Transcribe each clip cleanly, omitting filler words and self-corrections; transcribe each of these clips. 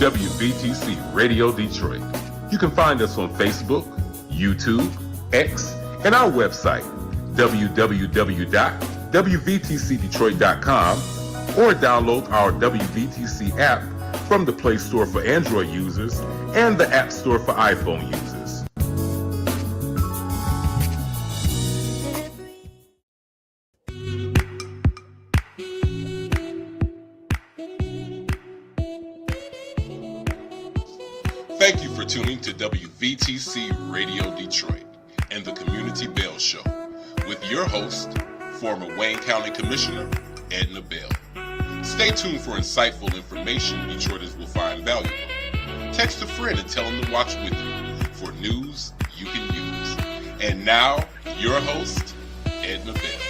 WVTC Radio Detroit. You can find us on Facebook, YouTube, X, and our website, www.wvtcdetroit.com, or download our WVTC app from the Play Store for Android users and the App Store for iPhone users. Thank you for tuning to WVTC Radio Detroit and the Community Bell Show with your host, former Wayne County Commissioner Edna Bell. Stay tuned for insightful information Detroiters will find valuable. Text a friend and tell them to watch with you for news you can use. And now, your host, Edna Bell.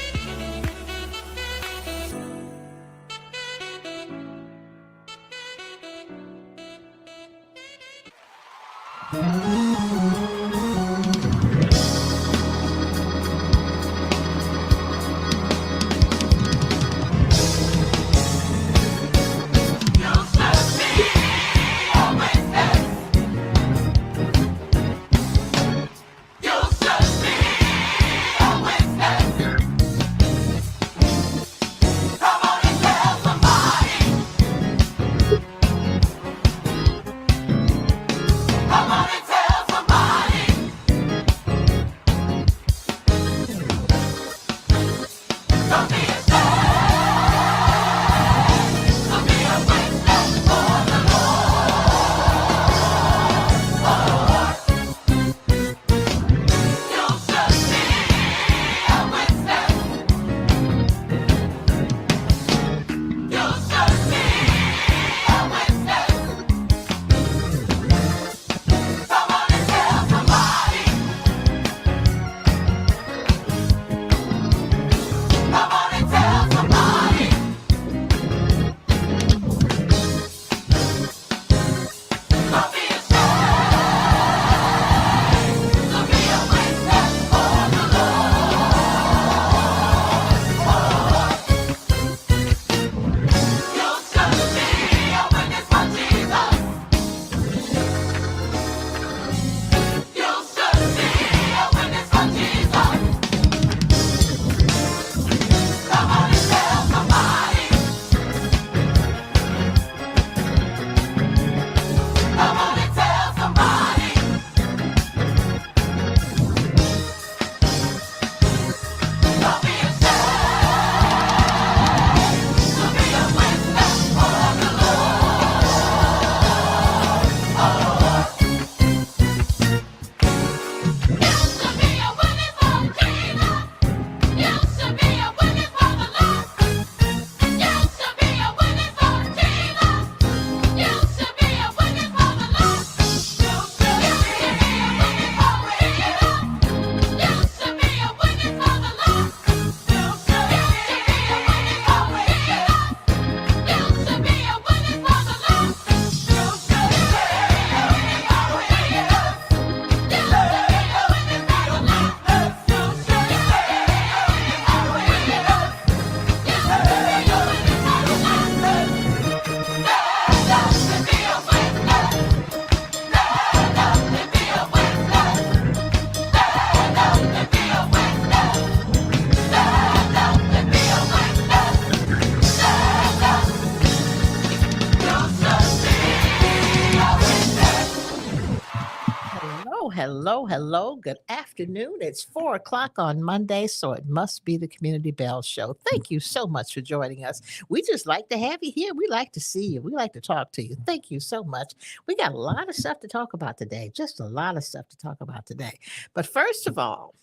Hello. Good afternoon. It's 4:00 on Monday, so it must be the Community Bell Show. Thank you so much for joining us. We just like to have you here. We like to see you. We like to talk to you. Thank you so much. We got a lot of stuff to talk about today, just a lot of stuff to talk about today. But first of all,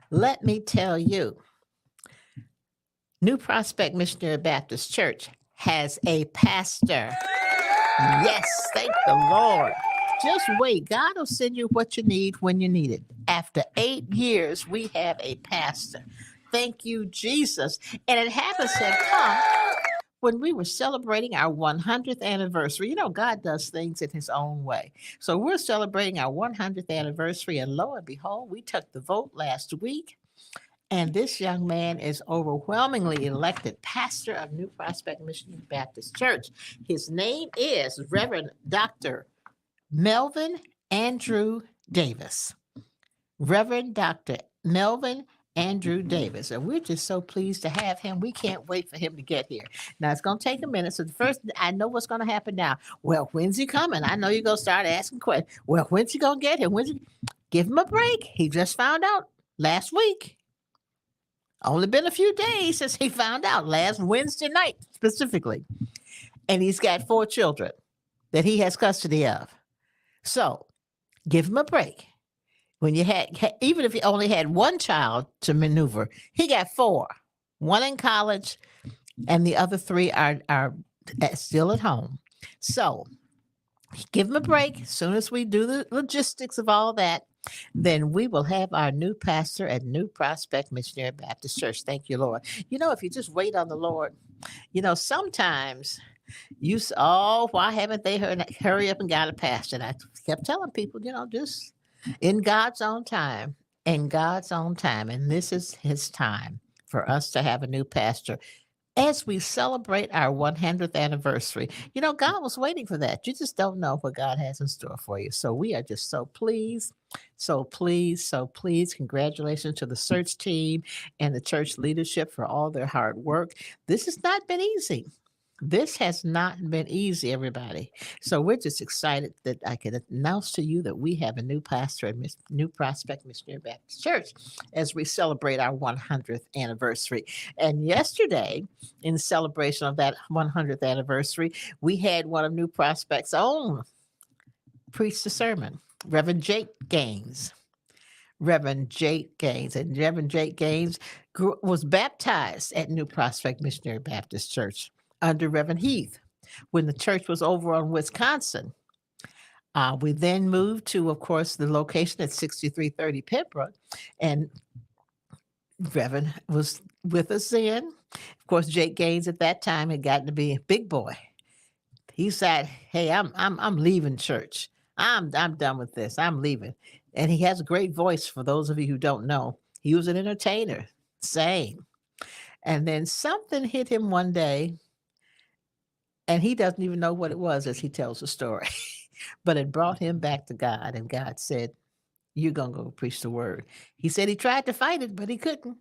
let me tell you, New Prospect Missionary Baptist Church has a pastor. Yes, thank the Lord. Just wait. God will send you what you need when you need it. After 8 years, we have a pastor. Thank you, Jesus. And it happens to have come when we were celebrating our 100th anniversary. You know, God does things in his own way. So we're celebrating our 100th anniversary. And lo and behold, we took the vote last week. And this young man is overwhelmingly elected pastor of New Prospect Missionary Baptist Church. His name is Reverend Dr. Melvin Andrew Davis. Reverend Dr. Melvin Andrew Davis. And we're just so pleased to have him. We can't wait for him to get here. Now, it's going to take a minute. So, the first, I know what's going to happen now. Well, when's he coming? I know you're going to start asking questions. Well, when's he going to get here? Give him a break. He just found out last week. Only been a few days since he found out, last Wednesday night specifically. And he's got 4 children that he has custody of. So, give him a break. When you even if you only had 1 child to maneuver, he got 4, 1 in college, and the other 3 are still at home. So give him a break. As soon as we do the logistics of all that, then we will have our new pastor at New Prospect Missionary Baptist Church. Thank you, Lord. If you just wait on the Lord, sometimes why haven't they hurry up and got a pastor? And I kept telling people, just in God's own time, and this is his time for us to have a new pastor as we celebrate our 100th anniversary. God was waiting for that. You just don't know what God has in store for you. So we are just so pleased. Congratulations to the search team and the church leadership for all their hard work. This has not been easy. This has not been easy, everybody. So we're just excited that I can announce to you that we have a new pastor at New Prospect Missionary Baptist Church as we celebrate our 100th anniversary. And yesterday, in celebration of that 100th anniversary, we had one of New Prospect's own preach the sermon, Reverend Jake Gaines. Reverend Jake Gaines. And Reverend Jake Gaines was baptized at New Prospect Missionary Baptist Church under Reverend Heath when the church was over on Wisconsin. We then moved to, of course, the location at 6330 Pembroke, and Reverend was with us then. Of course, Jake Gaines at that time had gotten to be a big boy. He said, "Hey, I'm leaving church. I'm done with this. I'm leaving." And he has a great voice. For those of you who don't know, he was an entertainer, sang. And then something hit him one day, and he doesn't even know what it was as he tells the story. But it brought him back to God, and God said, "You're going to go preach the word." He said he tried to fight it, but he couldn't.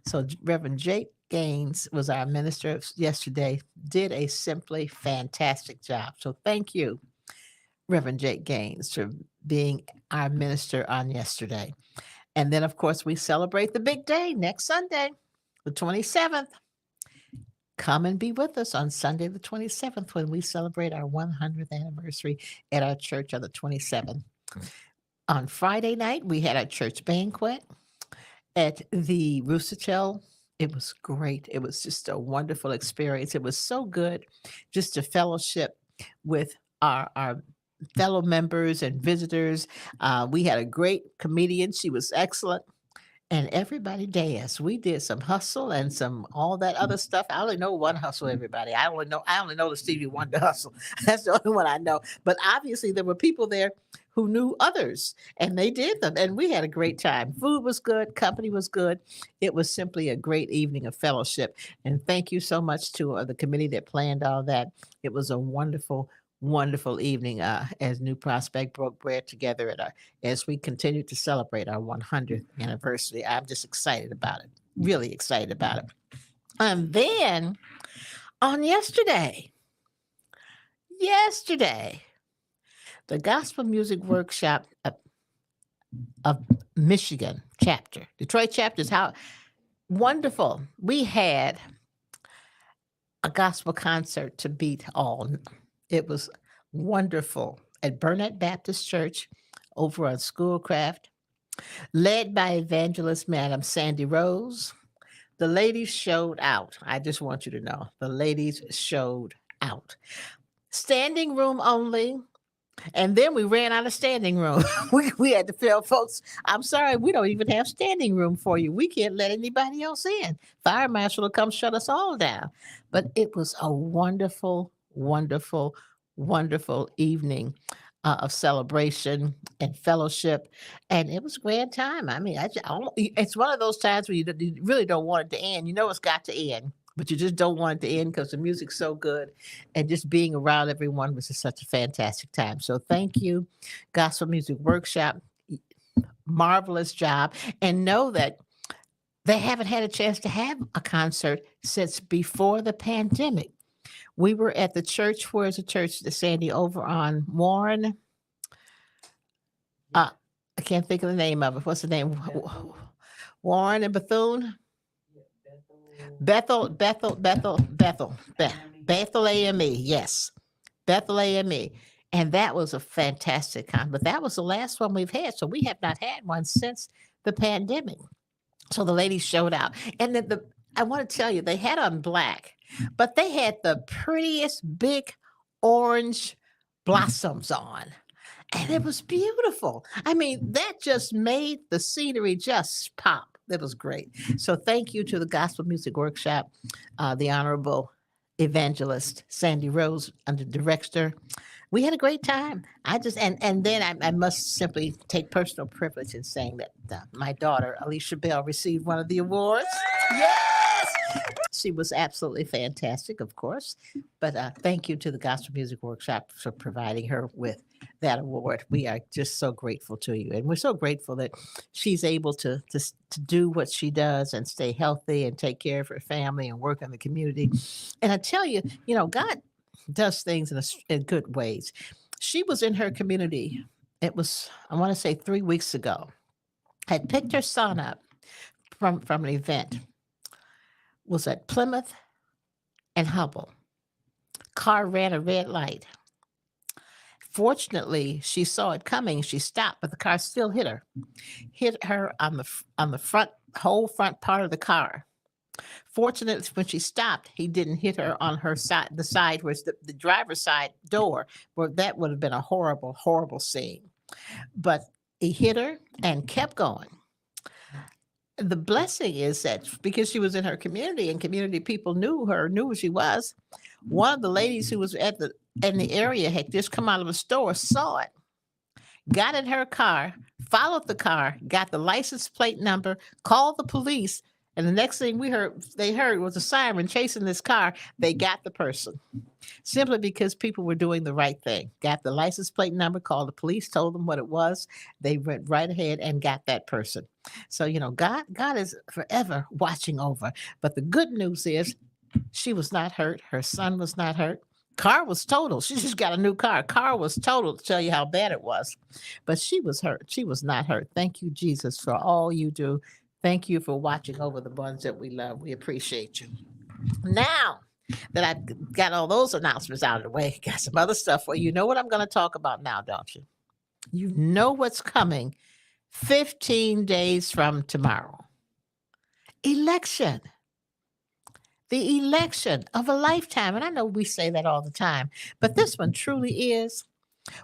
So Reverend Jake Gaines was our minister yesterday, did a simply fantastic job. So thank you, Reverend Jake Gaines, for being our minister on yesterday. And then, of course, we celebrate the big day next Sunday, the 27th. Come and be with us on Sunday, the 27th, when we celebrate our 100th anniversary at our church on the 27th. On Friday night, we had our church banquet at the Rooster Tail. It was great. It was just a wonderful experience. It was so good just to fellowship with our fellow members and visitors. We had a great comedian. She was excellent. And everybody danced. We did some hustle and some all that other stuff. I only know one hustle, everybody. I only know the Stevie Wonder hustle. That's the only one I know. But obviously there were people there who knew others, and they did them. And we had a great time. Food was good, company was good. It was simply a great evening of fellowship. And thank you so much to the committee that planned all that. It was a wonderful evening as New Prospect broke bread together as we continue to celebrate our 100th anniversary. I'm just excited about it, really excited about it. And then on yesterday, the Gospel Music Workshop of Michigan chapter, Detroit chapter, is how wonderful. We had a gospel concert to beat all. It was wonderful at Burnett Baptist Church over on Schoolcraft, led by evangelist Madam Sandy Rose. The ladies showed out. I just want you to know, the ladies showed out. Standing room only. And then we ran out of standing room. we had to tell folks, "I'm sorry, we don't even have standing room for you. We can't let anybody else in. Fire marshal will come shut us all down." But it was a wonderful evening of celebration and fellowship, and it was a grand time. I mean, it's one of those times where you really don't want it to end. You know it's got to end, but you just don't want it to end because the music's so good, and just being around everyone was just such a fantastic time. So thank you, Gospel Music Workshop. Marvelous job, and know that they haven't had a chance to have a concert since before the pandemic. We were at the church. Where's the church, Sandy, over on Warren? I can't think of the name of it. What's the name? Warren and Bethune? Bethel AME. Yes. Bethel AME. And that was a fantastic con, but that was the last one we've had. So we have not had one since the pandemic. So the ladies showed out. And then I want to tell you, they had on black, but they had the prettiest big orange blossoms on. And it was beautiful. I mean, that just made the scenery just pop. It was great. So thank you to the Gospel Music Workshop, the Honorable Evangelist Sandy Rose under director. We had a great time. And then I must simply take personal privilege in saying that my daughter Alicia Bell received one of the awards. Yes, she was absolutely fantastic, of course. But thank you to the Gospel Music Workshop for providing her with that award. We are just so grateful to you, and we're so grateful that she's able to do what she does and stay healthy and take care of her family and work in the community. And I tell you, God does things in good ways. She was in her community. It was, I want to say 3 weeks ago. Had picked her son up from an event. Was at Plymouth and Hubble. Car ran a red light. Fortunately, she saw it coming. She stopped, but the car still hit her. Hit her on the whole front part of the car. Fortunately, when she stopped, he didn't hit her on her side, the side where it's the driver's side door, where that would have been a horrible, horrible scene. But he hit her and kept going. The blessing is that because she was in her community and community people knew who she was, one of the ladies who was in the area had just come out of a store, saw it, got in her car, followed the car, got the license plate number, called the police. And the next thing they heard was a siren chasing this car. They got the person simply because people were doing the right thing. Got the license plate number, called the police, told them what it was. They went right ahead and got that person. So, God is forever watching over. But the good news is she was not hurt. Her son was not hurt. Car was totaled. She just got a new car. Car was totaled to tell you how bad it was. But she was hurt. She was not hurt. Thank you, Jesus, for all you do. Thank you for watching over the ones that we love. We appreciate you. Now that I've got all those announcements out of the way, got some other stuff for you. You know what I'm going to talk about now, don't you? You know what's coming 15 days from tomorrow. Election. The election of a lifetime. And I know we say that all the time, but this one truly is.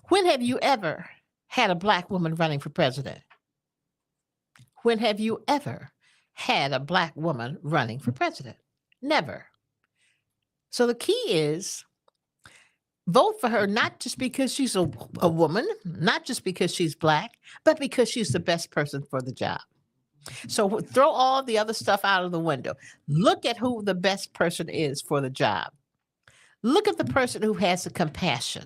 When have you ever had a Black woman running for president? When have you ever had a Black woman running for president? Never. So the key is vote for her, not just because she's a woman, not just because she's Black, but because she's the best person for the job. So throw all the other stuff out of the window. Look at who the best person is for the job. Look at the person who has the compassion.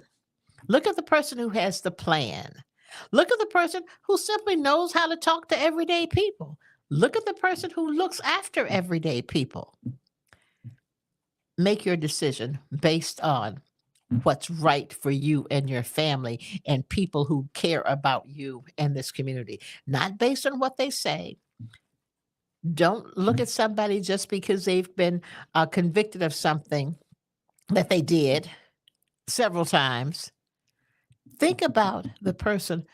Look at the person who has the plan. Look at the person who simply knows how to talk to everyday people. Look at the person who looks after everyday people. Make your decision based on what's right for you and your family and people who care about you and this community, not based on what they say. Don't look at somebody just because they've been convicted of something that they did several times. Think about the person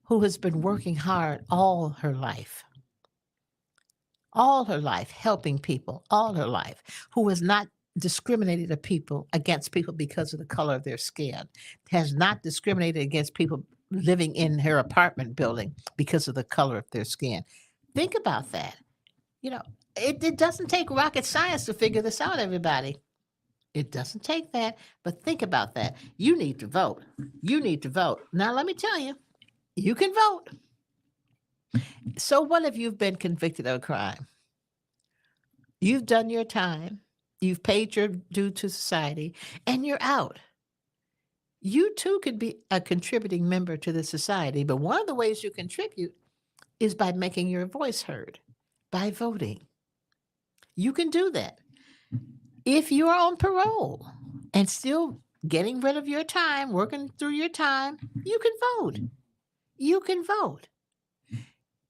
who has been working hard all her life, helping people all her life, who has not discriminated against people because of the color of their skin, has not discriminated against people living in her apartment building because of the color of their skin. Think about that. It doesn't take rocket science to figure this out, everybody. It doesn't take that, but think about that. You need to vote. You need to vote. Now, let me tell you, you can vote. So, what if you've been convicted of a crime? You've done your time, you've paid your due to society, and you're out. You too could be a contributing member to the society, but one of the ways you contribute is by making your voice heard, by voting. You can do that. If you are on parole and still getting rid of your time, working through your time, you can vote. You can vote.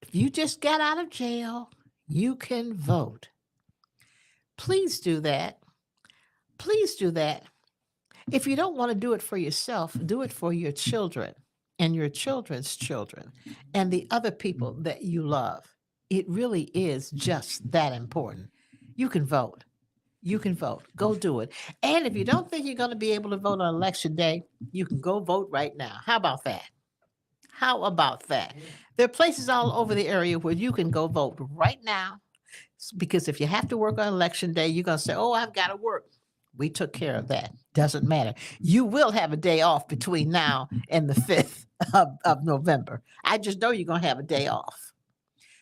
If you just got out of jail, you can vote. Please do that. Please do that. If you don't want to do it for yourself, do it for your children and your children's children and the other people that you love. It really is just that important. You can vote. You can vote. Go do it. And if you don't think you're going to be able to vote on election day, you can go vote right now. How about that? How about that? There are places all over the area where you can go vote right now. Because if you have to work on election day, you're going to say, oh, I've got to work. We took care of that. Doesn't matter. You will have a day off between now and the 5th of November. I just know you're going to have a day off.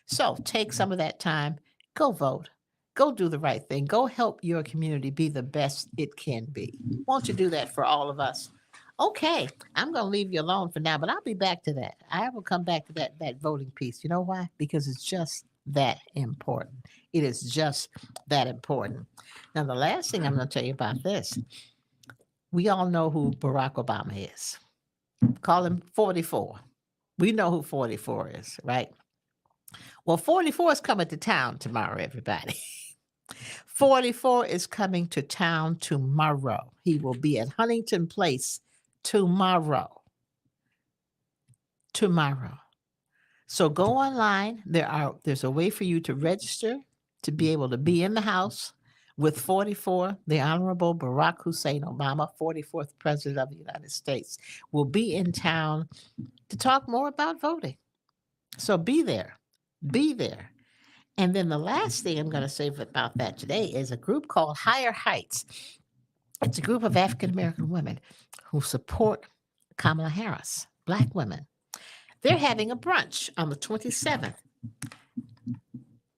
So take some of that time, go vote, go do the right thing, go help your community be the best it can be. Won't you do that for all of us? Okay, I'm going to leave you alone for now, but I'll be back to that. I will come back to that voting piece. You know why? Because it's just that important. It is just that important. Now, the last thing I'm going to tell you about this, we all know who Barack Obama is. Call him 44. We know who 44 is, right? Well, 44 is coming to town tomorrow, everybody. 44 is coming to town tomorrow. He will be at Huntington Place tomorrow. Tomorrow. So go online. There's a way for you to register to be able to be in the house with 44. The Honorable Barack Hussein Obama, 44th President of the United States, will be in town to talk more about voting. So be there. Be there. And then the last thing I'm going to say about that today is a group called Higher Heights. It's a group of African American women who support Kamala Harris, Black women. They're having a brunch on the 27th.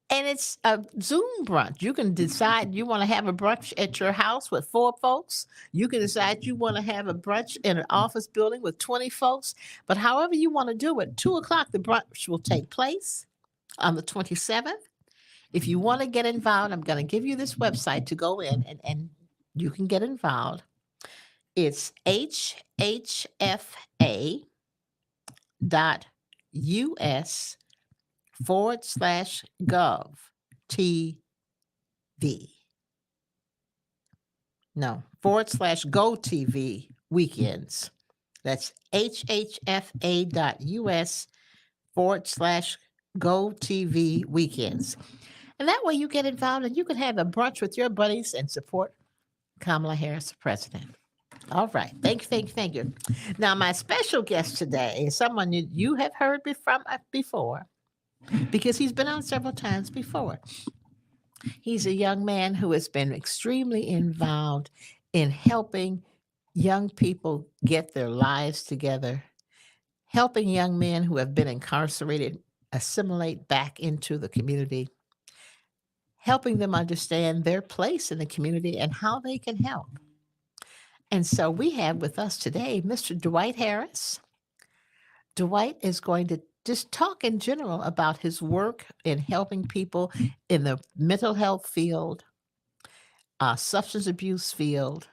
And it's a Zoom brunch. You can decide you want to have a brunch at your house with 4 folks. You can decide you want to have a brunch in an office building with 20 folks. But however you want to do it, 2 o'clock, the brunch will take place on the 27th. If you want to get involved, I'm going to give you this website to go in and you can get involved. It's hhfa.us/gov TV. No, /go TV weekends. That's hhfa.us/go TV weekends. And that way you get involved and you can have a brunch with your buddies and support Kamala Harris, the president. All right. Thank you, thank you, thank you. Now, my special guest today is someone you have heard from before because he's been on several times before. He's a young man who has been extremely involved in helping young people get their lives together, helping young men who have been incarcerated assimilate back into the community, helping them understand their place in the community and how they can help. And so we have with us today Mr. Dwight Harris. Dwight is going to just talk in general about his work in helping people in the mental health field, substance abuse field,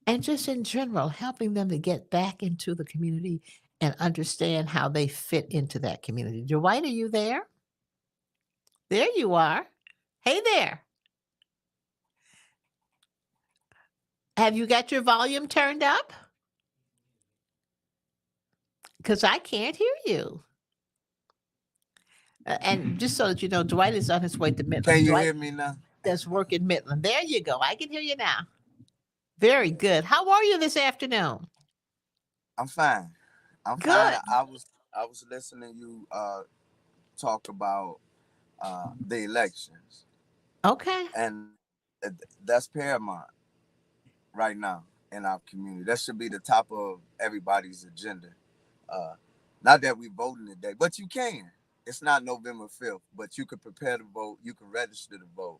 and just in general, helping them to get back into the community and understand how they fit into that community. Dwight, are you there? There you are. Hey there. Have you got your volume turned up? Because I can't hear you. And just so that you know, Dwight is on his way to Midland. Can you Dwight hear me now? does work in Midland. There you go. I can hear you now. Very good. How are you this afternoon? I'm fine. I'm Good. fine. I was listening you talk about the elections, Okay. and that's paramount. right now in our community. That should be the top of everybody's agenda. Uh, Not that we voting today, but you can. It's not November 5th, but you can prepare to vote. You can register to vote.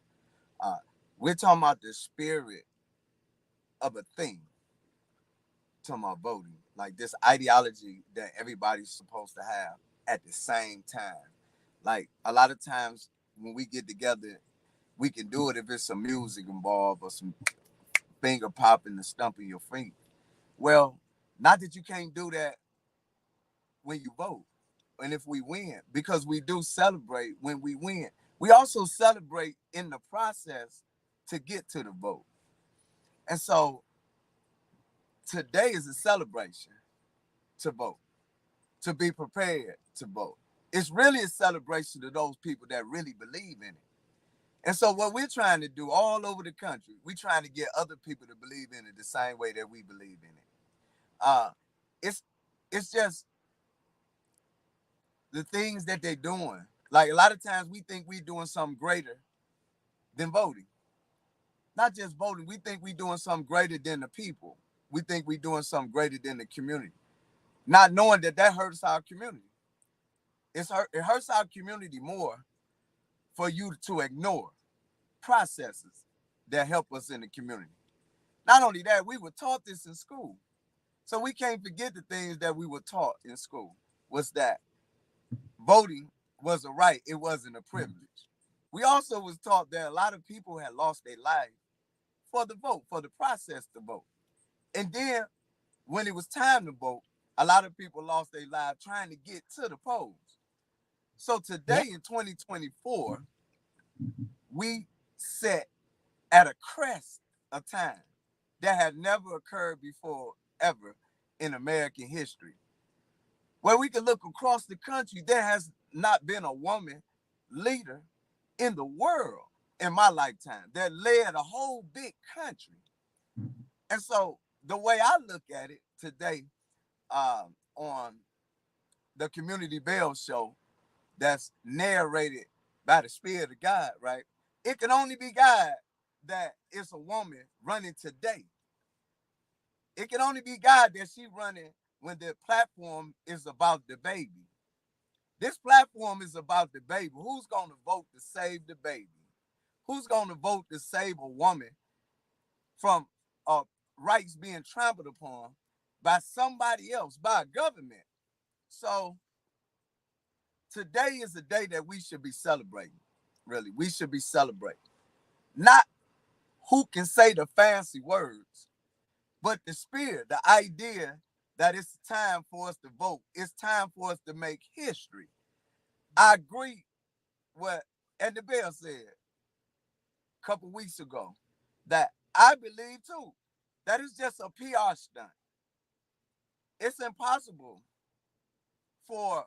Uh, we're talking about the spirit of a thing, talking about voting, like this ideology that everybody's supposed to have at the same time. Like a lot of times when we get together, we can do it if there's some music involved or some finger popping and stumping your feet. Well, not that you can't do that when you vote and if we win, because we do celebrate when we win. We also celebrate in the process to get to the vote. And so today is a celebration to vote, to be prepared to vote. It's really a celebration to those people that really believe in it. And so what we're trying to do all over the country, we're trying to get other people to believe in it the same way that we believe in it. Uh, it's it's just the things that they're doing. Like a lot of times we think we're doing something greater than voting. Not just voting, we think we're doing something greater than the people. We think we're doing something greater than the community. Not knowing that that hurts our community. It hurts our community more for you to ignore processes that help us in the community. Not only that, we were taught this in school. So we can't forget the things that we were taught in school. Was that voting was a right, it wasn't a privilege. We also was taught that a lot of people had lost their life for the vote, for the process to vote. And then when it was time to vote, a lot of people lost their lives trying to get to the polls. So Yeah. today in 2024, we set at a crest of time that had never occurred before ever in American history. Where we can look across the country, there has not been a woman leader in the world in my lifetime that led a whole big country. And so the way I look at it today on the Community Bell show that's narrated by the Spirit of God, right? It can only be God that is a woman running today. It can only be God that she running when the platform is about the baby. This platform is about the baby. Who's going to vote to save the baby? Who's going to vote to save a woman from rights being trampled upon by somebody else, by a government? So today is a day that we should be celebrating. Really, we should be celebrating. Not who can say the fancy words, but the spirit, the idea that it's time for us to vote. It's time for us to make history. I agree what Edna Bell said a couple weeks ago, that I believe too, that it's just a PR stunt. It's impossible for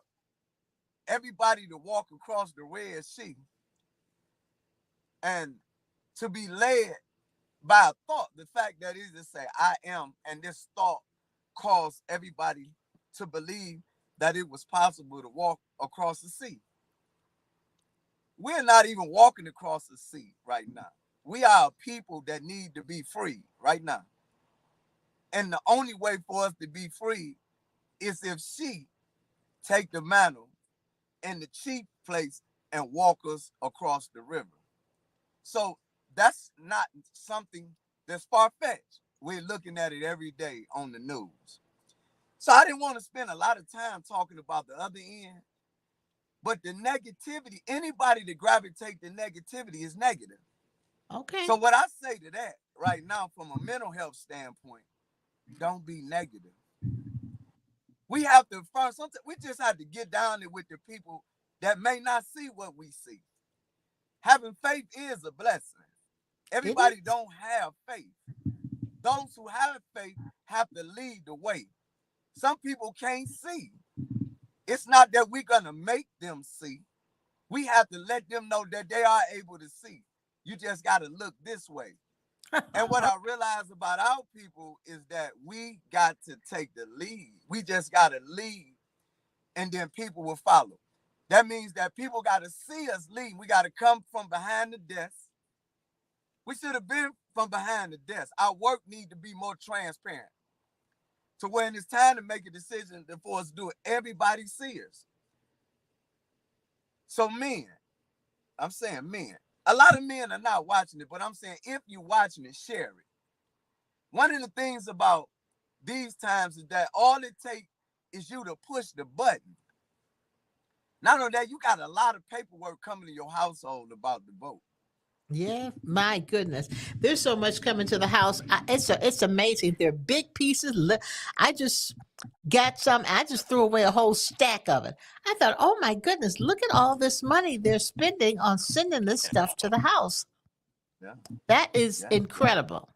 everybody to walk across the Red Sea and to be led by a thought. The fact that it just say I am, and this thought caused everybody to believe that it was possible to walk across the sea. We're not even walking across the sea right now. We are a people that need to be free right now. And the only way for us to be free is if she take the mantle in the chief place and walk us across the river. So that's not something that's far-fetched. We're looking at it every day on the news. So I didn't want to spend a lot of time talking about the other end, but the negativity, anybody that gravitate to negativity is negative. Okay. So what I say to that right now from a mental health standpoint, don't be negative. We have to first, we just have to get down there with the people that may not see what we see. Having faith is a blessing. It Everybody is. don't have faith. Those who have faith have to lead the way. Some people can't see. It's not that we're going to make them see. We have to let them know that they are able to see. You just got to look this way. And what I realize about our people is that we got to take the lead. We just got to lead, and then people will follow. That means that people got to see us lead. We got to come from behind the desk We should have been from behind the desk. Our work need to be more transparent. To when it's time to make a decision for us to do it, everybody sees. So men, I'm saying men. A lot of men are not watching it, but I'm saying if you're watching it, share it. One of the things about these times is that all it takes is you to push the button. Not only that, you got a lot of paperwork coming to your household about the vote. Yeah, my goodness. There's so much coming to the house. It's amazing. They're big pieces. I just got some. I just threw away a whole stack of it. I thought, oh my goodness, look at all this money they're spending on sending this stuff to the house. Yeah, That is yeah, incredible.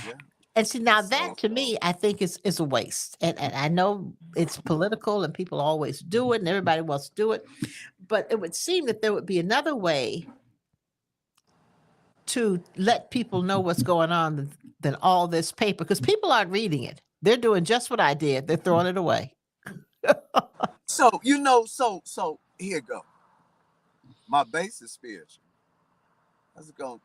yeah. And see, now So that to me, I think is a waste. And I know it's political and people always do it and everybody wants to do it. But it would seem that there would be another way to let people know what's going on than all this paper, because people aren't reading it. They're doing just what I did. They're throwing it away. so here go. My base is spiritual. Let's go.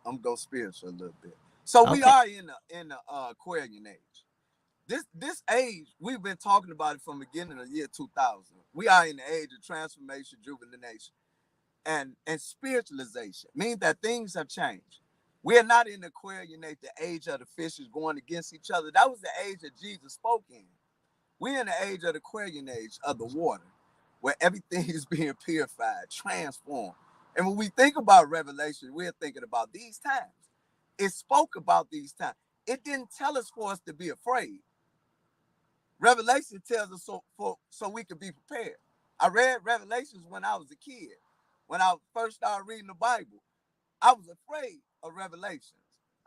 I'm going spiritual a little bit. So we Okay. are in the Aquarian age. This age, we've been talking about it from the beginning of the year 2000. We are in the age of transformation, jubilation, and spiritualization. Means that things have changed. We are not in the Aquarian age, the age of the fishes going against each other. That was the age that Jesus spoke in. We're in the age of the Aquarian age of the water, where everything is being purified, transformed. And when we think about Revelation, we're thinking about these times. It spoke about these times. It didn't tell us for us to be afraid. Revelation tells us so we could be prepared. I read Revelations when I was a kid. When I first started reading the Bible, I was afraid of Revelations.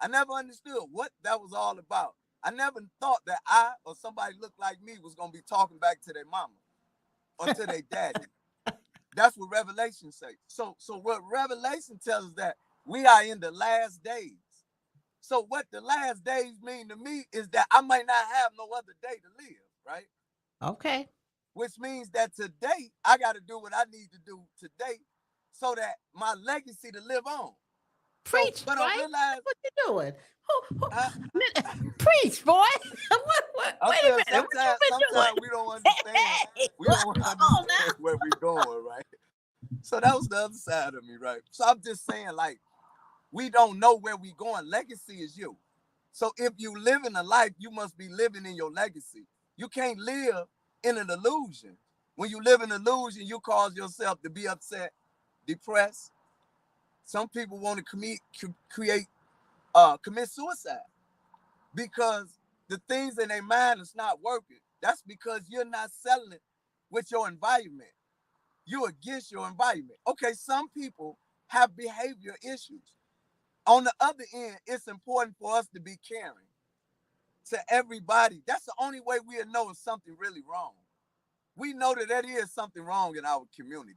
I never understood what that was all about. I never thought that I or somebody looked like me was going to be talking back to their mama or to their daddy. That's what Revelation says. So what Revelation tells us that we are in the last days. So what the last days mean to me is that I might not have no other day to live, right? Okay. Which means that today I got to do what I need to do today so that my legacy to live on. So Preach, what I right? realized, What you doing? I, Preach, boy. I'm Wait a saying minute. What you sometimes been we don't understand. doing? Hey, We well, don't come on understand now. where we're going, right? So that was the other side of me, right? So I'm just saying, like, we don't know where we're going. Legacy is you. So if you live in a life, you must be living in your legacy. You can't live in an illusion. When you live in an illusion, you cause yourself to be upset, depressed. Some people want to commit suicide because the things in their mind is not working. That's because you're not selling it with your environment. You're against your environment. Okay, some people have behavior issues. On the other end, it's important for us to be caring to everybody. That's the only way we'll know if something really wrong. We know that there is something wrong in our community.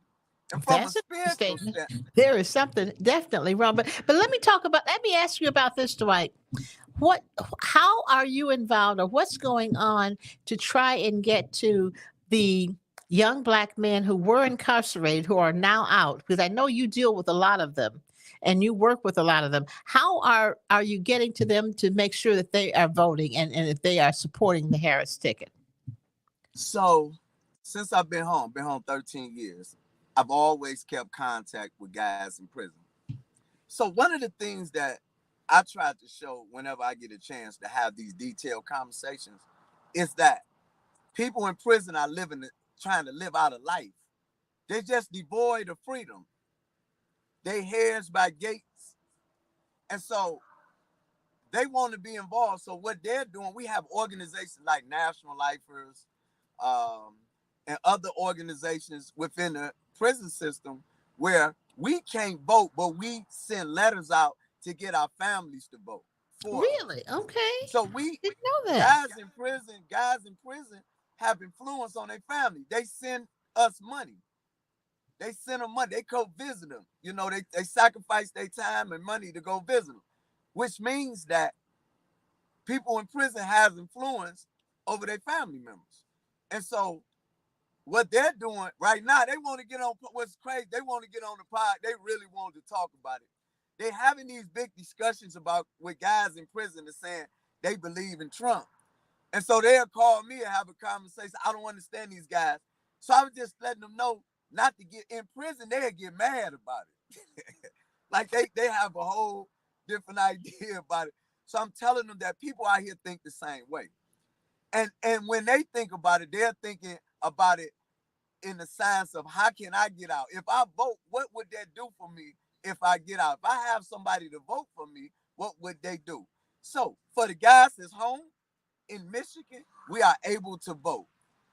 And from a That's a spiritual statement. standpoint, There is something definitely wrong. But let me ask you about this, Dwight. What how are you involved, or what's going on to try and get to the young black men who were incarcerated who are now out? Because I know you deal with a lot of them and you work with a lot of them. How are you getting to them to make sure that they are voting and if they are supporting the Harris ticket? so since I've been home 13 years, I've always kept contact with guys in prison. So one of the things that I try to show whenever I get a chance to have these detailed conversations is that people in prison are trying to live out a life. They're just devoid of freedom. They heads by gates. And so they want to be involved. So what they're doing, we have organizations like National Lifers, um, and other organizations within the prison system where we can't vote, but we send letters out to get our families to vote for us. Really? Okay. So we Didn't know that. guys in prison have influence on their family. They send us money. They send them money. They go visit them. You know, they sacrifice their time and money to go visit them, which means that people in prison has influence over their family members. And so what they're doing right now, they want to get on what's crazy. They want to get on the pod. They really want to talk about it. They having these big discussions about with guys in prison and saying they believe in Trump. And so they'll call me and have a conversation. I don't understand these guys. So I was just letting them know not to get in prison. They'll get mad about it. Like they have a whole different idea about it. So I'm telling them that people out here think the same way. And when they think about it, they're thinking about it in the sense of how can I get out? If I vote, what would that do for me if I get out? If I have somebody to vote for me, what would they do? So for the guys that's home in Michigan, we are able to vote.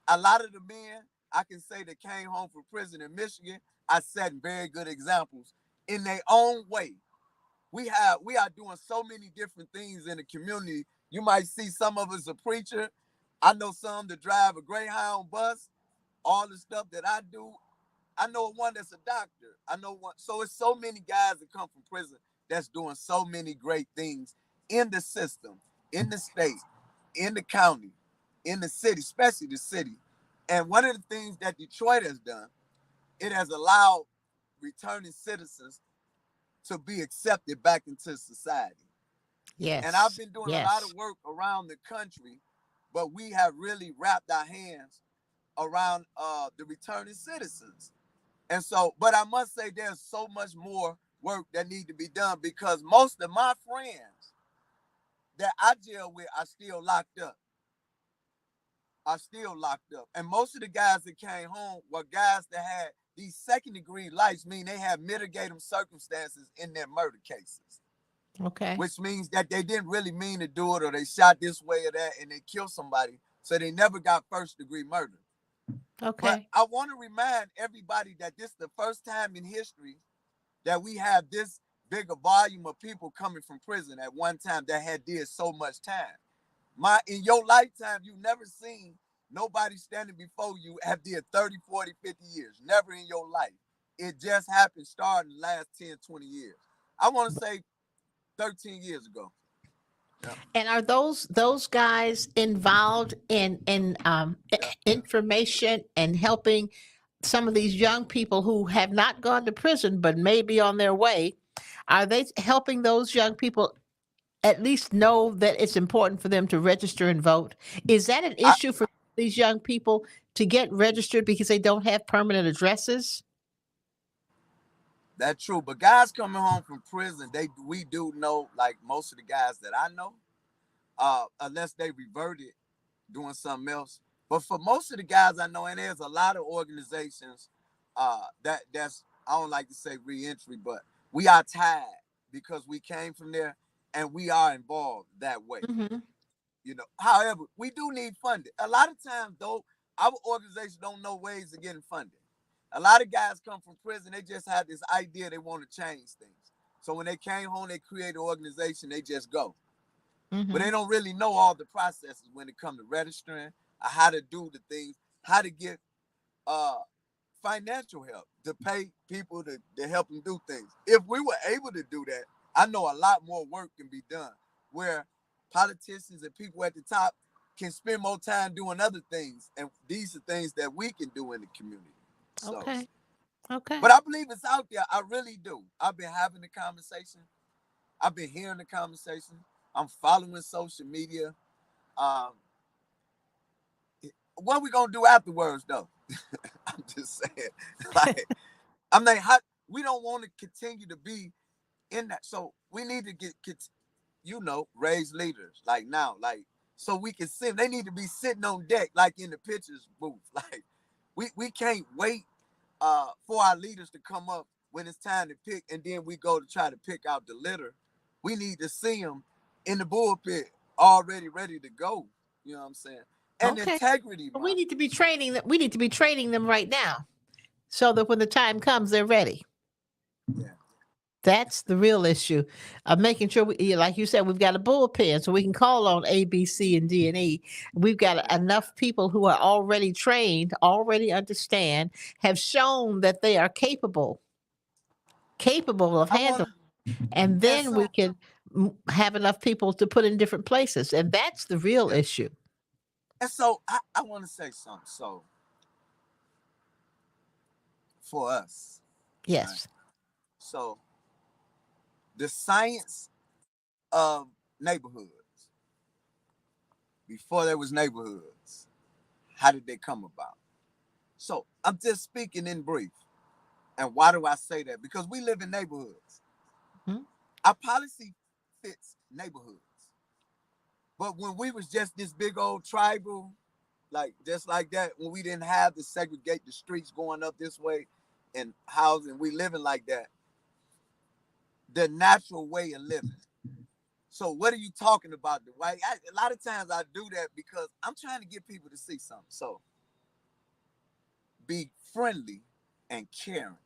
A lot of the men I can say that came home from prison in Michigan, I set very good examples in their own way. We are doing so many different things in the community. You might see some of us a preacher. I know some that drive a Greyhound bus. All the stuff that I do, I know one that's a doctor. I know one. So it's so many guys that come from prison that's doing so many great things in the system, in the state, in the county, in the city, especially the city. And one of the things that Detroit has done, it has allowed returning citizens to be accepted back into society. And I've Yes. been doing a lot of Yes. work around the country, but we have really wrapped our hands around the returning citizens. And so, but I must say there's so much more work that need to be done because most of my friends that I deal with are still locked up. Are still locked up. And most of the guys that came home were guys that had these second degree life, mean they had mitigating circumstances in their murder cases, Okay. which means that they didn't really mean to do it or they shot this way or that and they killed somebody. So they never got first degree murder. But Okay. I want to remind everybody that this is the first time in history that we have this big a volume of people coming from prison at one time that had did so much time. In your lifetime, you've never seen nobody standing before you have did 30, 40, 50 years. Never in your life. It just happened starting the last 10, 20 years. I want to say 13 years ago. Yeah. And are those guys involved Yeah. information and helping some of these young people who have not gone to prison but may be on their way? Are they helping those young people at least know that it's important for them to register and vote? Is that an I, issue for these young people to get registered because they don't have permanent addresses? that's true. But guys coming home from prison, we do know, like most of the guys that I know, unless they reverted doing something else. But for most of the guys I know, and there's a lot of organizations that's I don't like to say reentry, but we are tied because we came from there and we are involved that way. Hmm. However, we do need funding. A lot of times though, our organization don't know ways of getting funded. A lot of guys come from prison, they just have this idea they want to change things. So when they came home, they create an organization, they just go. But Hmm. they don't really know all the processes when it comes to registering, how to do the things, how to get uh, financial help to pay people to help them do things. If we were able to do that, I know a lot more work can be done where politicians and people at the top can spend more time doing other things. And these are things that we can do in the community. So, Okay. Okay. but I believe it's out there. I really do. I've been having the conversation. I've been hearing the conversation. I'm following social media. Um, what we gonna do afterwards, though? I'm just saying, like, I'm like, how, we don't want to continue to be in that. So we need to raise leaders like now, like so we can sit. They need to be sitting on deck, like in the pitchers booth. Like we can't wait for our leaders to come up when it's time to pick, and then we go to try to pick out the litter. We need to see them in the bullpen already ready to go. You know what I'm saying? And Okay. integrity, We man. need to be training them. We need to be training them right now so that when the time comes, they're ready. Yeah. That's the real issue of making sure like you said, we've got a bullpen so we can call on A, B, C, and D and E. We've got enough people who are already trained, already understand, have shown that they are capable of I want handling, to, and and then we so can have enough people to put in different places, and that's the real yeah, issue. I want to say something. So for us, right? Yes. So the science of neighborhoods. Before there was neighborhoods, how did they come about? So I'm just speaking in brief. And why do I say that? Because we live in neighborhoods. Mhm. Our policy fits neighborhoods. But when we was just this big old tribal, like just like that, when we didn't have to segregate the streets going up this way and housing, we living like that, the natural way of living. So what are you talking about? The way a lot of times I do that because I'm trying to get people to see something. So be friendly and caring.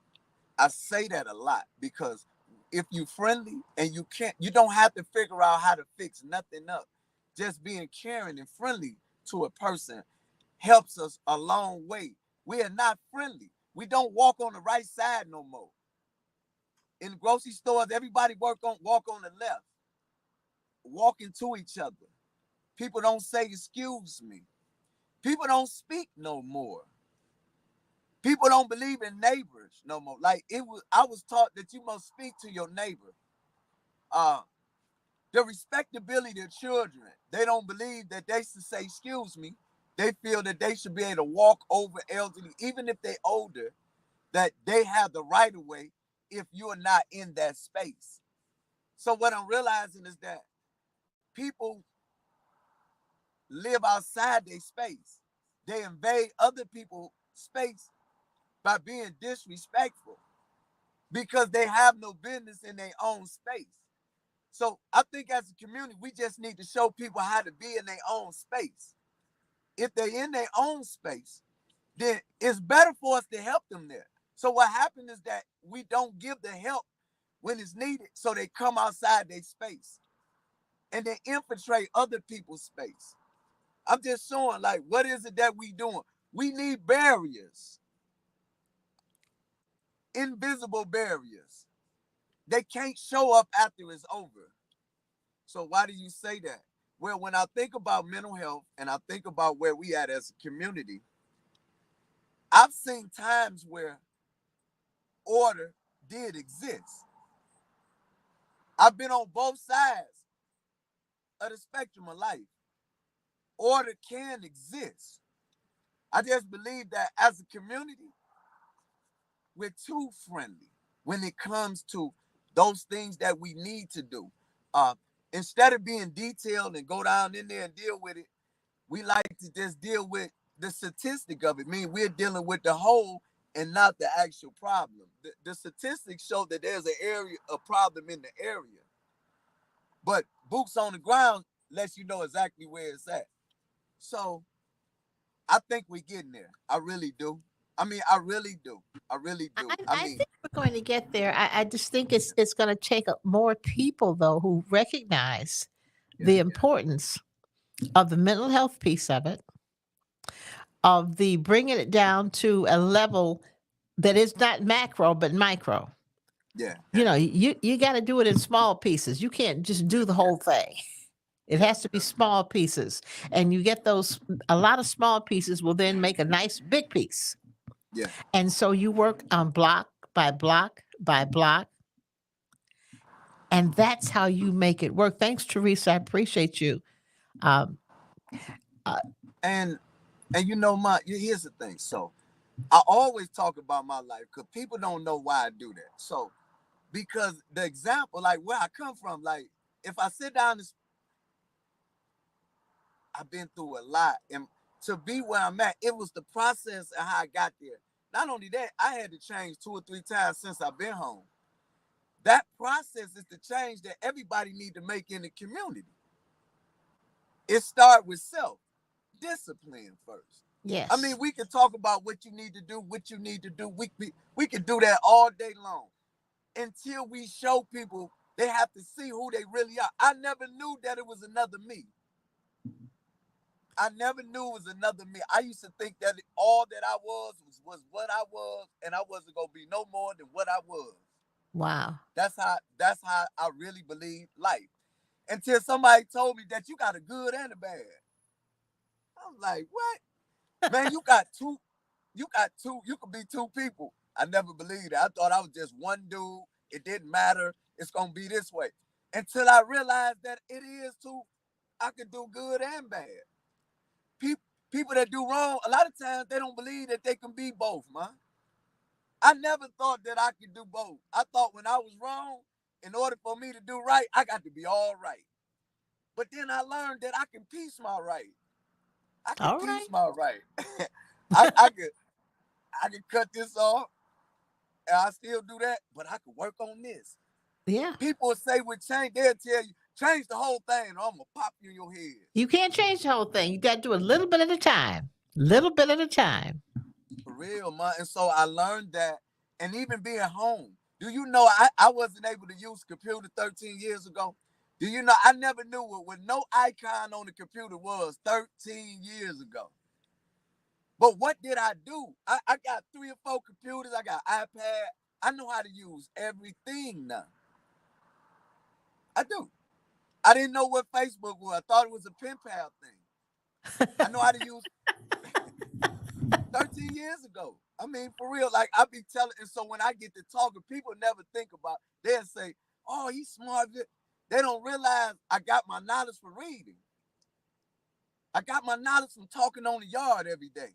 I say that a lot because if you friendly and you don't have to figure out how to fix nothing up. Just being caring and friendly to a person helps us a long way. We are not friendly. We don't walk on the right side no more. In grocery stores, everybody walk on the left, walking to each other. People don't say excuse me. People don't speak no more. People don't believe in neighbors no more. Like I was taught that you must speak to your neighbor. Uh, the respectability of children, they don't believe that they should say excuse me. They feel that they should be able to walk over elderly, even if they're older, that they have the right of way if you're not in that space. So what I'm realizing is that people live outside their space. They invade other people's space by being disrespectful because they have no business in their own space. So I think as a community, we just need to show people how to be in their own space. If they're in their own space, then it's better for us to help them there. So what happens is that we don't give the help when it's needed, so they come outside their space and they infiltrate other people's space. I'm just showing, like, what is it that we doing? We need barriers, invisible barriers. They can't show up after it's over. So why do you say that? Well, when I think about mental health and I think about where we at as a community, I've seen times where order did exist. I've been on both sides of the spectrum of life. Order can exist. I just believe that as a community, we're too friendly when it comes to those things that we need to do. Uh, Instead of being detailed and go down in there and deal with it, we like to just deal with the statistic of it. I mean, we're dealing with the whole and not the actual problem. The statistics show that there's a problem in the area, but boots on the ground lets you know exactly where it's at. So I think we're getting there. I really do. I mean, I really do. I really do. I I mean, think we're going to get there. I just think it's going to take more people though who recognize yeah, the importance of the mental health piece of it, of the bringing it down to a level that is not macro but micro. yeah, You know, you got to do it in small pieces. You can't just do the whole thing. It yeah, has to be small pieces, and you get those. A lot of small pieces will then make a nice big piece. yeah. And so you work on block by block by block, and that's how you make it work. Thanks, Teresa. I appreciate you. Um, uh, And you know, here's the thing. So I always talk about my life because people don't know why I do that. So because the example, like where I come from, like if I sit down, I've been through a lot, and to be where I'm at, it was the process of how I got there. Not only that, I had to change 2 or 3 times since I've been home. That process is the change that everybody need to make in the community. It starts with self discipline first. I mean, yes. we can talk about what you need to do, what you need to do. We can do that all day long until we show people they have to see who they really are. I never knew that it was another me. I never knew it was another me. I used to think that all that I was what I was, and I wasn't gonna be no more than what I was. Wow. That's how I really believe life. Until somebody told me that you got a good and a bad. I'm like, what? Man, you got two. You got two. You could be two people. I never believed it. I thought I was just one dude. It didn't matter. it's gonna be this way. Until I realized that it is too. I can do good and bad. People that do wrong, a lot of times they don't believe that they can be both, man. I never thought that I could do both. I thought when I was wrong, in order for me to do right, I got to be all right. But then I learned that I can piece my right. I can All right. piece my right. I could cut this off, and I still do that, but I could work on this. Yeah. People say with change, they'll tell you change the whole thing, or I'm gonna pop you in your head. You can't change the whole thing. You got to do a little bit at a time. Little bit at a time. For real, man. And so I learned that, and even being home. Do you know I wasn't able to use computer 13 years ago? Do you know I never knew what no icon on the computer was 13 years ago? But what did I do? I got 3 or 4 computers. I got iPad. I know how to use everything now. I do. I didn't know what Facebook was. I thought it was a pen pal thing. I know how to use 13 years ago. I mean, for real, like I be telling, and so when I get to talking, people never think about, they'll say, oh, he's smart. They don't realize I got my knowledge from reading. I got my knowledge from talking on the yard every day.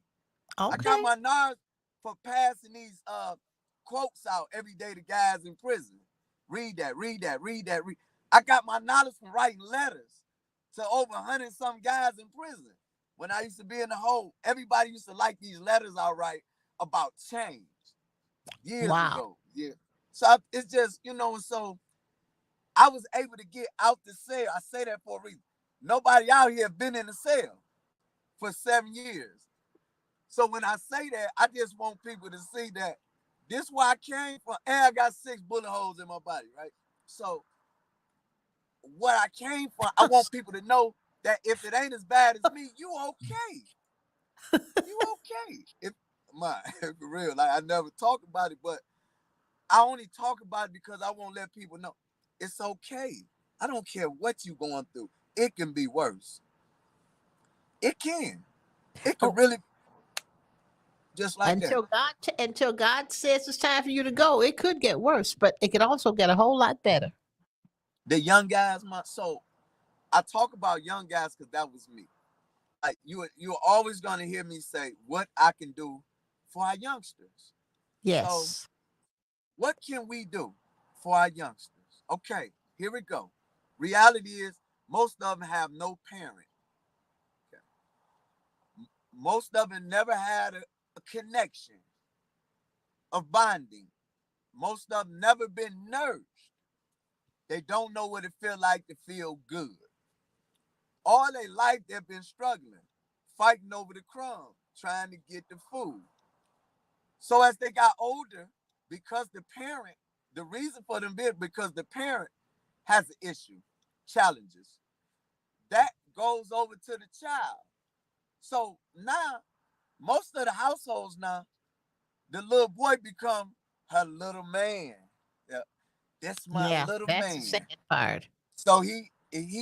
I got Okay. my knowledge for passing these quotes out every day to guys in prison. Read that, read that, read that, read. I got my knowledge from writing letters to over 100 some guys in prison. When I used to be in the hole, everybody used to like these letters I write about change years Wow. ago. Yeah. So it's just, and so I was able to get out the cell. I say that for a reason. Nobody out here been in the cell for 7 years. So when I say that, I just want people to see that this where I came from, and I got 6 bullet holes in my body, right? So what I came from, I want people to know that if it ain't as bad as me, you okay. You okay. If for real, like I never talk about it, but I only talk about it because I won't let people know it's okay. I don't care what you going through. It can be worse. It can. It could Oh, really just like that. until God says it's time for you to go, it could get worse, but it could also get a whole lot better. The young guys, so I talk about young guys because that was me. Like you're always gonna hear me say what I can do for our youngsters. So Yes. what can we do for our youngsters? Okay, here we go. Reality is most of them have no parent. Okay. Most of them never had a connection of bonding. Most of them never been nourished. They don't know what it feels like to feel good. All their life they've been struggling, fighting over the crumbs, trying to get the food. So as they got older, because the reason for them being because the parent has an issue, challenges, that goes over to the child. So now, most of the households now, the little boy become her little man. Yeah, that's my Yeah, little that's the man. sad part. So he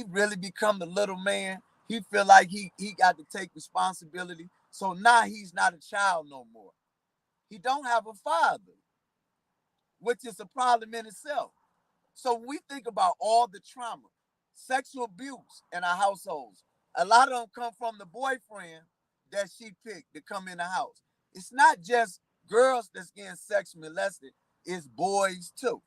really become the little man. He feel like he got to take responsibility. So now he's not a child no more. He don't have a father, which is a problem in itself. So when we think about all the trauma, sexual abuse in our households, a lot of them come from the boyfriend that she picked to come in the house. It's not just girls that's getting sexually molested, it's boys too.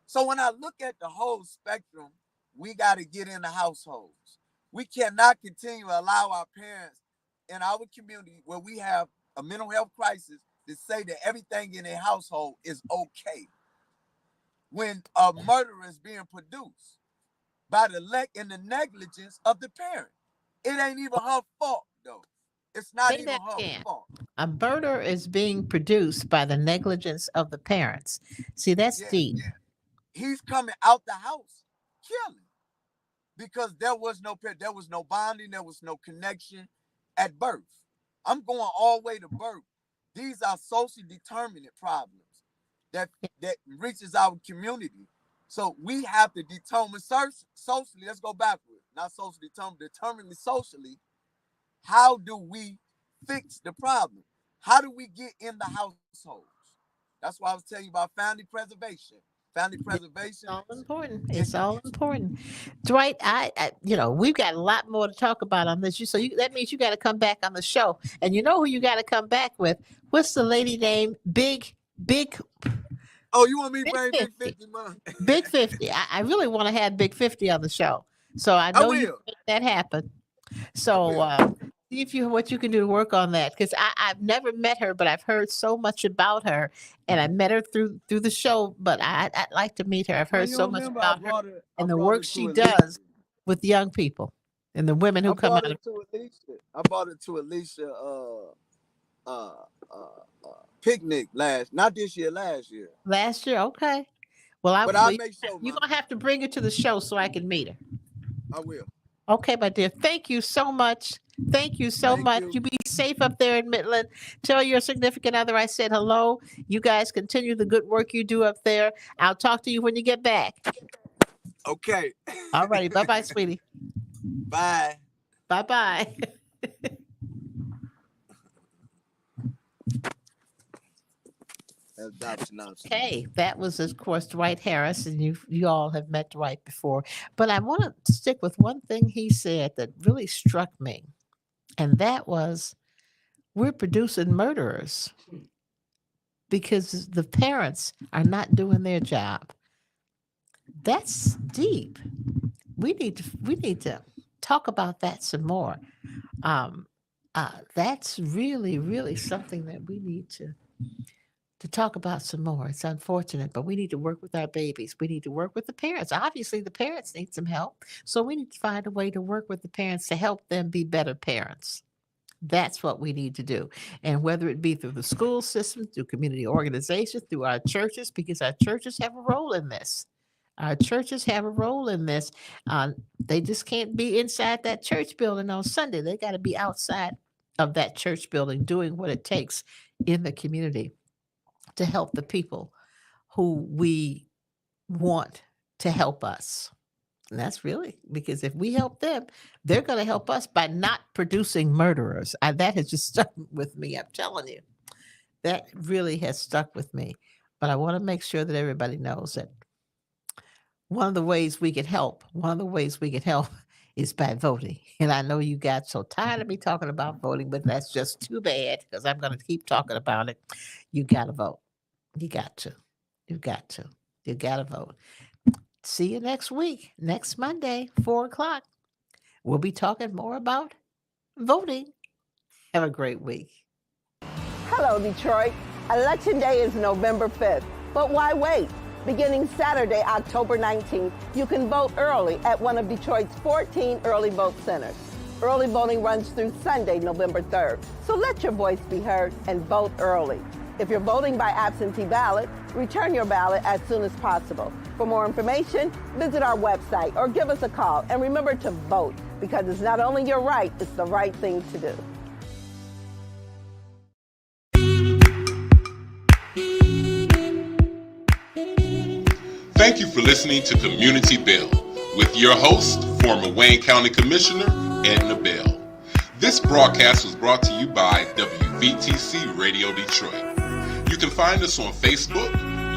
So when I look at the whole spectrum, we got to get in the households. We cannot continue to allow our parents in our community where we have a mental health crisis to say that everything in a household is okay when a murder is being produced by the negligence of the parent. It ain't even her fault though. It's not Say even that her again. fault. A murder is being produced by the negligence of the parents. See, that's Yeah, deep. he's coming out the house killing because there was no bonding, there was no connection at birth. I'm going all the way to birth. These are socially determined problems that that reaches our community. So we have to determine socially. Let's go backward. Not socially determine socially. How do we fix the problem? How do we get in the households? That's why I was telling you about family preservation. family It's preservation. all important. It, It's all important. Dwight, we've got a lot more to talk about on this. That means you got to come back on the show, and you know who you got to come back with? What's the lady name? Big oh, you want me to Big bring Big 50. 50, man? Big 50. I really want to have Big 50 on the show. So I I know you will. can make that happen. I So will. see if you what you can do to work on that. Because I've never met her, but I've heard so much about her. And I met her through the show, but I'd like to meet her. I've Man, heard you so don't much remember about her I and the brought work it she to Alicia. does with young people and the women I who come brought out of it to Alicia. I brought it to Alicia uh, picnic not this year, last year. last year. Okay. But I'll make sure, You're man. gonna have to bring her to the show so I can meet her. I will. Okay, my dear. Thank you so much. Thank you so Thank much. you. You be safe up there in Midland. Tell your significant other I said hello. You guys continue the good work you do up there. I'll talk to you when you get back. Okay. All righty. Bye bye, sweetie. Bye. Bye bye. That's Dr. Nonsense. Okay, that was of course Dwight Harris, and you all have met Dwight before. But I want to stick with one thing he said that really struck me, and that was we're producing murderers because the parents are not doing their job. That's deep. We need to talk about that some more. Um, that's really something that we need to talk about some more. It's unfortunate, but we need to work with our babies. We need to work with the parents. Obviously, the parents need some help, so we need to find a way to work with the parents to help them be better parents. That's what we need to do. And whether it be through the school system, through community organizations, through our churches, because our churches have a role in this. Our churches have a role in this. They just can't be inside that church building on Sunday. They got to be outside of that church building doing what it takes in the community to help the people who we want to help us. And that's really because if we help them, they're going to help us by not producing murderers. That has just stuck with me. I'm telling you, that really has stuck with me. But I want to make sure that everybody knows that one of the ways we can help is by voting. And I know you got so tired of me talking about voting, but that's just too bad because I'm going to keep talking about it. You got to vote. You got to. You got to. You got to vote. See you next week, next Monday, 4 o'clock. We'll be talking more about voting. Have a great week. Hello, Detroit. Election Day is November 5th, but why wait? Beginning Saturday, October 19th, you can vote early at one of Detroit's 14 early vote centers. Early voting runs through Sunday, November 3rd, so let your voice be heard and vote early. If you're voting by absentee ballot, return your ballot as soon as possible. For more information, visit our website or give us a call. And remember to vote, because it's not only your right, it's the right thing to do. Thank you for listening to Community Bell with your host, former Wayne County Commissioner Edna Bell. This broadcast was brought to you by WVTC Radio Detroit. You can find us on Facebook,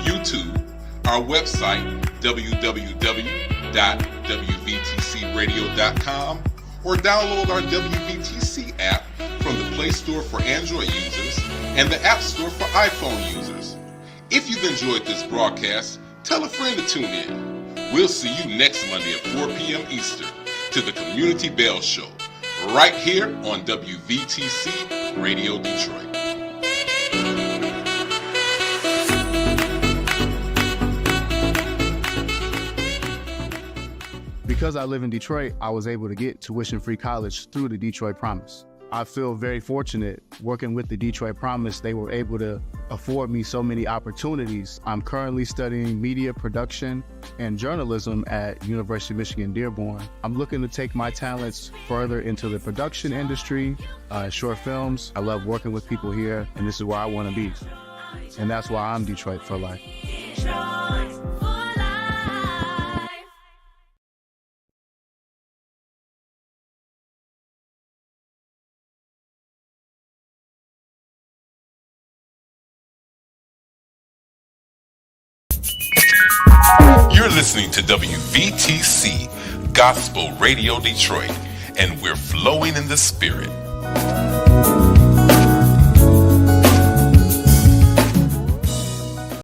YouTube, our website, www.wvtcradio.com, or download our WVTC app from the Play Store for Android users and the App Store for iPhone users. If you've enjoyed this broadcast, tell a friend to tune in. We'll see you next Monday at 4 p.m. Eastern to the Community Bell Show, right here on WVTC Radio Detroit. Because I live in Detroit, I was able to get tuition-free college through the Detroit Promise. I feel very fortunate working with the Detroit Promise. They were able to afford me so many opportunities. I'm currently studying media production and journalism at University of Michigan Dearborn. I'm looking to take my talents further into the production industry, short films. I love working with people here, and this is where I want to be. And that's why I'm Detroit for life. listening to WVTC Gospel Radio Detroit, and we're flowing in the Spirit.